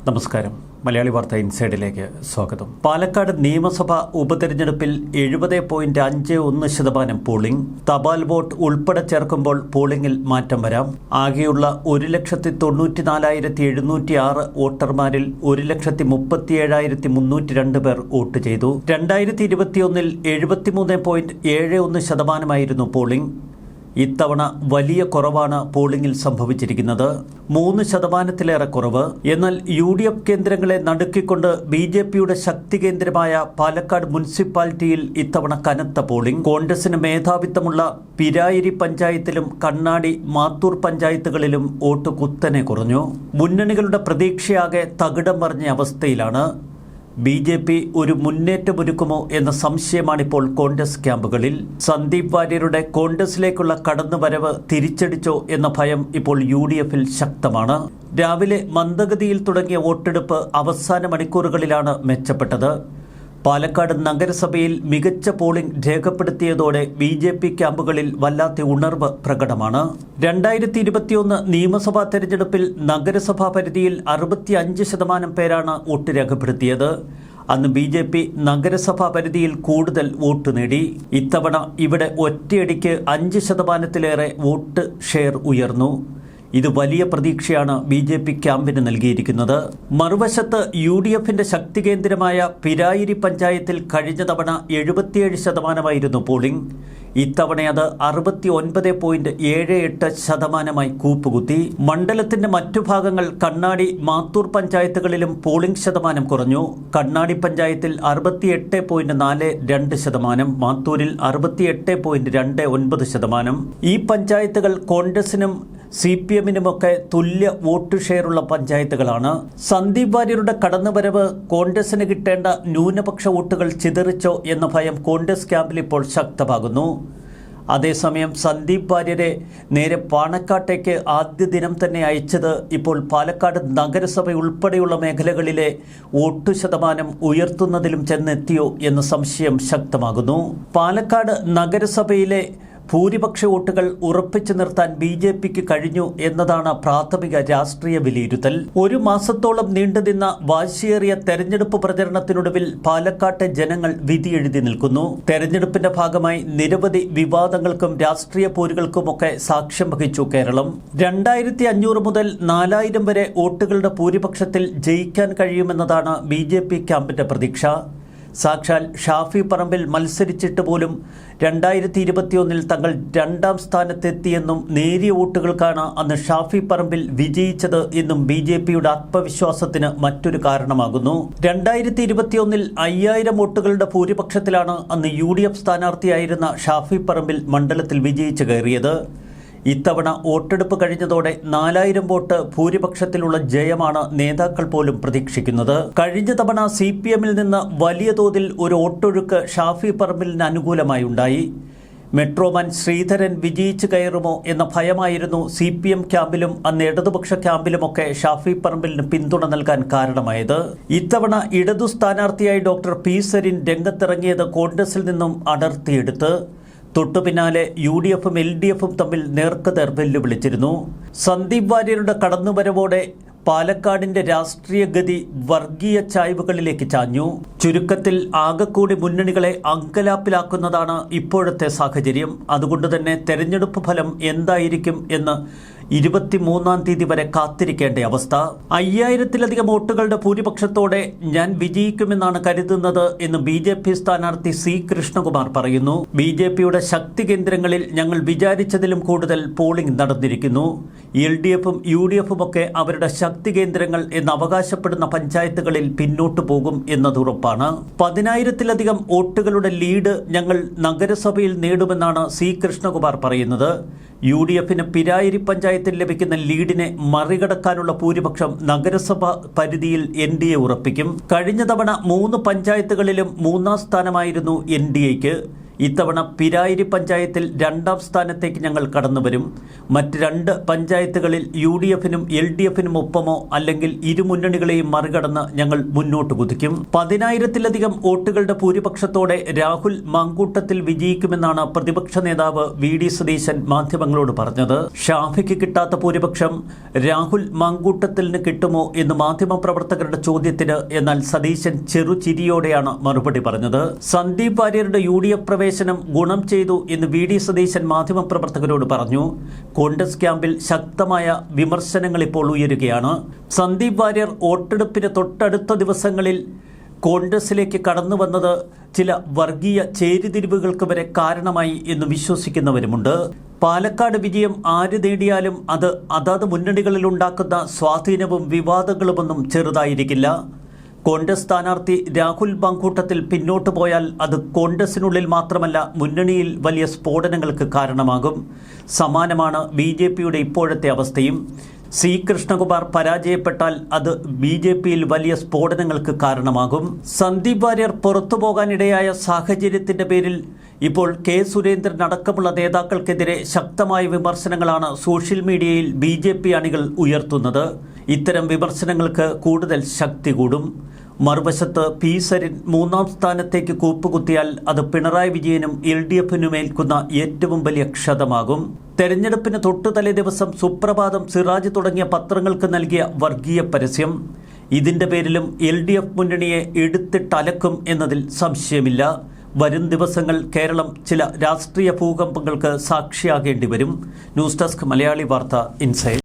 നമസ്കാരം. മലയാളി വാർത്ത ഇൻസൈഡിലേക്ക് സ്വാഗതം. പാലക്കാട് നിയമസഭാ ഉപതെരഞ്ഞെടുപ്പിൽ 70.51% പോളിംഗ്. തപാൽ വോട്ട് ഉൾപ്പെടെ ചേർക്കുമ്പോൾ പോളിംഗിൽ മാറ്റം വരാം. ആകെയുള്ള 1,94,706 വോട്ടർമാരിൽ 1,37,302 പേർ വോട്ട് ചെയ്തു. 2021 73.71% പോളിംഗ്. ഇത്തവണ വലിയ കുറവാണ് പോളിംഗിൽ സംഭവിച്ചിരിക്കുന്നത്. 3% കുറവ്. എന്നാൽ UDF കേന്ദ്രങ്ങളെ നടുക്കിക്കൊണ്ട് BJPയുടെ ശക്തി കേന്ദ്രമായ പാലക്കാട് മുനിസിപ്പാലിറ്റിയിൽ ഇത്തവണ കനത്ത പോളിംഗ്. കോൺഗ്രസിന് മേധാവിത്വമുള്ള പിരായിരി പഞ്ചായത്തിലും കണ്ണാടി, മാത്തൂർ പഞ്ചായത്തുകളിലും വോട്ട് കുത്തനെ കുറഞ്ഞു. മുന്നണികളുടെ പ്രതീക്ഷയാകെ തകിടം മറിഞ്ഞ അവസ്ഥയിലാണ്. BJP ഒരു മുന്നേറ്റമൊരുക്കുമോ എന്ന സംശയമാണിപ്പോൾ കോൺഗ്രസ് ക്യാമ്പുകളിൽ. സന്ദീപ് വാര്യരുടെ കോൺഗ്രസിലേക്കുള്ള കടന്നുവരവ് തിരിച്ചടിച്ചോ എന്ന ഭയം ഇപ്പോൾ UDFിൽ ശക്തമാണ്. രാവിലെ മന്ദഗതിയിൽ തുടങ്ങിയ വോട്ടെടുപ്പ് അവസാന മണിക്കൂറുകളിലാണ് മെച്ചപ്പെട്ടത്. പാലക്കാട് നഗരസഭയിൽ മികച്ച പോളിംഗ് രേഖപ്പെടുത്തിയതോടെ BJP ക്യാമ്പുകളിൽ വല്ലാത്ത ഉണർവ് പ്രകടമാണ്. 2021 നിയമസഭാ തെരഞ്ഞെടുപ്പിൽ നഗരസഭാ പരിധിയിൽ 65% പേരാണ് വോട്ട് രേഖപ്പെടുത്തിയത്. അന്ന് BJP നഗരസഭാ പരിധിയിൽ കൂടുതൽ വോട്ട് നേടി. ഇത്തവണ ഇവിടെ ഒറ്റയടിക്ക് 5%-ലേറെ വോട്ട് ഷെയർ ഉയർന്നു. ഇത് വലിയ പ്രതീക്ഷയാണ് BJP ക്യാമ്പിന് നൽകിയിരിക്കുന്നത്. മറുവശത്ത് UDFിന്റെ ശക്തി കേന്ദ്രമായ പിരായിരി പഞ്ചായത്തിൽ കഴിഞ്ഞ തവണ 77% പോളിംഗ്. ഇത്തവണ അത് 69.78% കൂപ്പുകുത്തി. മണ്ഡലത്തിന്റെ മറ്റു ഭാഗങ്ങൾ കണ്ണാടി, മാത്തൂർ പഞ്ചായത്തുകളിലും പോളിംഗ് ശതമാനം കുറഞ്ഞു. കണ്ണാടി പഞ്ചായത്തിൽ 68.42%, മാത്തൂരിൽ 68.29%. ഈ പഞ്ചായത്തുകൾ കോൺഗ്രസിനും CPMനുമൊക്കെ തുല്യ വോട്ട് ഷെയറുള്ള പഞ്ചായത്തുകളാണ്. സന്ദീപ് വാര്യരുടെ കടന്നുവരവ് കോൺഗ്രസിന് കിട്ടേണ്ട ന്യൂനപക്ഷ വോട്ടുകൾ ചിതറിച്ചോ എന്ന ഭയം കോൺഗ്രസ് ക്യാമ്പിൽ ഇപ്പോൾ ശക്തമാകുന്നു. അതേസമയം സന്ദീപ് വാര്യരെ നേരെ പാണക്കാട്ടേക്ക് ആദ്യ ദിനം തന്നെ അയച്ചത് ഇപ്പോൾ പാലക്കാട് നഗരസഭ ഉൾപ്പെടെയുള്ള മേഖലകളിലെ വോട്ട് ശതമാനം ഉയർത്തുന്നതിലും ചെന്നെത്തിയോ എന്ന സംശയം ശക്തമാകുന്നു. പാലക്കാട് നഗരസഭയിലെ ഭൂരിപക്ഷ വോട്ടുകൾ ഉറപ്പിച്ചു നിർത്താൻ BJPക്ക് കഴിഞ്ഞു എന്നതാണ് പ്രാഥമിക രാഷ്ട്രീയ വിലയിരുത്തൽ. ഒരു മാസത്തോളം നീണ്ടുനിന്ന വാശിയേറിയ തെരഞ്ഞെടുപ്പ് പ്രചരണത്തിനൊടുവിൽ പാലക്കാട്ടെ ജനങ്ങൾ വിധിയെഴുതി നിൽക്കുന്നു. തെരഞ്ഞെടുപ്പിന്റെ ഭാഗമായി നിരവധി വിവാദങ്ങൾക്കും രാഷ്ട്രീയ പോരുകൾക്കുമൊക്കെ സാക്ഷ്യം വഹിച്ചു കേരളം. 2500 മുതൽ 4000 വരെ വോട്ടുകളുടെ ഭൂരിപക്ഷത്തിൽ ജയിക്കാൻ കഴിയുമെന്നതാണ് BJP ക്യാമ്പിന്റെ പ്രതീക്ഷ. സാക്ഷാൽ ഷാഫി പറമ്പിൽ മത്സരിച്ചിട്ട് പോലും 2021 തങ്ങൾ 2ാം സ്ഥാനത്തെത്തിയെന്നും നേരിയ വോട്ടുകൾക്കാണ് അന്ന് ഷാഫി പറമ്പിൽ വിജയിച്ചത് എന്നും BJPയുടെ ആത്മവിശ്വാസത്തിന് മറ്റൊരു കാരണമാകുന്നു. 2021 5000 വോട്ടുകളുടെ ഭൂരിപക്ഷത്തിലാണ് അന്ന് UDF സ്ഥാനാർത്ഥിയായിരുന്ന ഷാഫി പറമ്പിൽ മണ്ഡലത്തിൽ വിജയിച്ചു കയറിയത്. ഇത്തവണ വോട്ടെടുപ്പ് കഴിഞ്ഞതോടെ 4000 വോട്ട് ഭൂരിപക്ഷത്തിലുള്ള ജയമാണ് നേതാക്കൾ പോലും പ്രതീക്ഷിക്കുന്നത്. കഴിഞ്ഞ തവണ CPMൽ നിന്ന് വലിയ തോതിൽ ഒരു വോട്ടൊഴുക്ക് ഷാഫി പറമ്പിലിന് അനുകൂലമായി ഉണ്ടായി. മെട്രോമാൻ ശ്രീധരൻ വിജയിച്ചു കയറുമോ എന്ന ഭയമായിരുന്നു CPM ക്യാമ്പിലും അന്ന് ഇടതുപക്ഷ ക്യാമ്പിലുമൊക്കെ ഷാഫി പറമ്പിലിന് പിന്തുണ നൽകാൻ കാരണമായത്. ഇത്തവണ ഇടതു സ്ഥാനാർത്ഥിയായി ഡോക്ടർ P. സരിൻ രംഗത്തിറങ്ങിയത് കോൺഗ്രസിൽ നിന്നും അടർത്തിയെടുത്ത്. തൊട്ടു പിന്നാലെ UDFും LDFും തമ്മിൽ നേർക്കുനേർ വെല്ലുവിളിച്ചിരുന്നു. സന്ദീപ് വാര്യരുടെ കടന്നുവരവോടെ പാലക്കാടിന്റെ രാഷ്ട്രീയ ഗതി വർഗീയ ചായ്വുകളിലേക്ക് ചാഞ്ഞു. ചുരുക്കത്തിൽ ആകെക്കൂടി മുന്നണികളെ അങ്കലാപ്പിലാക്കുന്നതാണ് ഇപ്പോഴത്തെ സാഹചര്യം. അതുകൊണ്ട് തന്നെ തെരഞ്ഞെടുപ്പ് ഫലം എന്തായിരിക്കും എന്ന് 23-ാം തീയതി വരെ കാത്തിരിക്കേണ്ട അവസ്ഥ. 5000-ത്തിലധികം വോട്ടുകളുടെ ഭൂരിപക്ഷത്തോടെ ഞാൻ വിജയിക്കുമെന്നാണ് കരുതുന്നത് എന്ന് BJP സ്ഥാനാർത്ഥി C. കൃഷ്ണകുമാർ പറയുന്നു. BJPയുടെ ശക്തി കേന്ദ്രങ്ങളിൽ ഞങ്ങൾ വിചാരിച്ചതിലും കൂടുതൽ പോളിംഗ് നടന്നിരിക്കുന്നു. LDFും UDFും ഒക്കെ അവരുടെ ശക്തി കേന്ദ്രങ്ങൾ എന്ന് അവകാശപ്പെടുന്ന പഞ്ചായത്തുകളിൽ പിന്നോട്ടു പോകും എന്നത് ഉറപ്പാണ്. 10000-ത്തിലധികം വോട്ടുകളുടെ ലീഡ് ഞങ്ങൾ നഗരസഭയിൽ നേടുമെന്നാണ് C. കൃഷ്ണകുമാർ പറയുന്നത്. UDFിന് പിരായിരി പഞ്ചായത്തിൽ ലഭിക്കുന്ന ലീഡിനെ മറികടക്കാനുള്ള ഭൂരിപക്ഷം നഗരസഭ പരിധിയിൽ NDA ഉറപ്പിക്കും. കഴിഞ്ഞ തവണ 3 പഞ്ചായത്തുകളിലും 3ാം സ്ഥാനമായിരുന്നു NDAയ്ക്ക്. ഇത്തവണ പിരായിരി പഞ്ചായത്തിൽ 2ാം സ്ഥാനത്തേക്ക് ഞങ്ങൾ കടന്നുവരും. മറ്റ് 2 പഞ്ചായത്തുകളിൽ UDF-നും LDF-നും ഒപ്പമോ അല്ലെങ്കിൽ ഇരുമുന്നണികളെയും മറികടന്ന് ഞങ്ങൾ മുന്നോട്ട് കുതിക്കും. 10,000-ലധികം വോട്ടുകളുടെ ഭൂരിപക്ഷത്തോടെ രാഹുൽ മാങ്കൂട്ടത്തിൽ വിജയിക്കുമെന്നാണ് പ്രതിപക്ഷ നേതാവ് VD സതീശൻ മാധ്യമങ്ങളോട് പറഞ്ഞത്. ഷാഫിക്ക് കിട്ടാത്ത ഭൂരിപക്ഷം രാഹുൽ മാങ്കൂട്ടത്തിന് കിട്ടുമോ എന്ന് മാധ്യമപ്രവർത്തകരുടെ ചോദ്യത്തിന് എന്നാൽ സതീശൻ ചെറുചിരിയോടെയാണ് മറുപടി പറഞ്ഞത്. സന്ദീപ് വാര്യരുടെ UDF പ്രവേശനം ഗുണം ചെയ്തു എന്ന് VD സതീശൻ മാധ്യമപ്രവർത്തകരോട് പറഞ്ഞു. കോൺഗ്രസ് ക്യാമ്പിൽ ശക്തമായ വിമർശനങ്ങൾ ഇപ്പോൾ ഉയരുകയാണ്. സന്ദീപ് വാര്യർ വോട്ടെടുപ്പിന് തൊട്ടടുത്ത ദിവസങ്ങളിൽ കോൺഗ്രസിലേക്ക് കടന്നു വന്നത് ചില വർഗീയ ചേരിതിരിവുകൾക്ക് വരെ കാരണമായി എന്ന് വിശ്വസിക്കുന്നവരുമുണ്ട്. പാലക്കാട് വിജയം ആര് നേടിയാലും അത് അതാത് മുന്നണികളിൽ ഉണ്ടാക്കുന്ന സ്വാധീനവും വിവാദങ്ങളുമൊന്നും ചെറുതായിരിക്കില്ല. കോൺഗ്രസ് സ്ഥാനാർത്ഥി രാഹുൽ മാങ്കൂട്ടത്തിൽ പിന്നോട്ട് പോയാൽ അത് കോൺഗ്രസിനുള്ളിൽ മാത്രമല്ല മുന്നണിയിൽ വലിയ സ്ഫോടനങ്ങൾക്ക് കാരണമാകും. സമാനമാണ് BJPയുടെ ഇപ്പോഴത്തെ അവസ്ഥയും. C. കൃഷ്ണകുമാർ പരാജയപ്പെട്ടാൽ അത് BJPയിൽ വലിയ സ്ഫോടനങ്ങൾക്ക് കാരണമാകും. സന്ദീപ് വാര്യർ പുറത്തു പോകാനിടയായ സാഹചര്യത്തിന്റെ പേരിൽ ഇപ്പോൾ K. സുരേന്ദ്രൻ അടക്കമുള്ള നേതാക്കൾക്കെതിരെ ശക്തമായ വിമർശനങ്ങളാണ് സോഷ്യൽ മീഡിയയിൽ BJP അണികൾ ഉയർത്തുന്നത്. ഇത്തരം വിമർശനങ്ങൾക്ക് കൂടുതൽ ശക്തി കൂടും. മറുവശത്ത് P. സരിൻ 3ാം സ്ഥാനത്തേക്ക് കൂപ്പുകുത്തിയാൽ അത് പിണറായി വിജയനും LDF-നുമേൽക്കുന്ന ഏറ്റവും വലിയ ക്ഷതമാകും. തെരഞ്ഞെടുപ്പിന് തൊട്ടു തലേ ദിവസം സുപ്രഭാതം, സിറാജ് തുടങ്ങിയ പത്രങ്ങൾക്ക് നൽകിയ വർഗീയ പരസ്യം, ഇതിന്റെ പേരിലും LDF മുന്നണിയെ എടുത്തിട്ടലക്കും എന്നതിൽ സംശയമില്ല. വരും ദിവസങ്ങൾ കേരളം ചില രാഷ്ട്രീയ ഭൂകമ്പങ്ങൾക്ക് സാക്ഷിയാകേണ്ടി വരും. ന്യൂസ് ഡെസ്ക് മലയാളി വാർത്ത ഇൻസൈഡ്.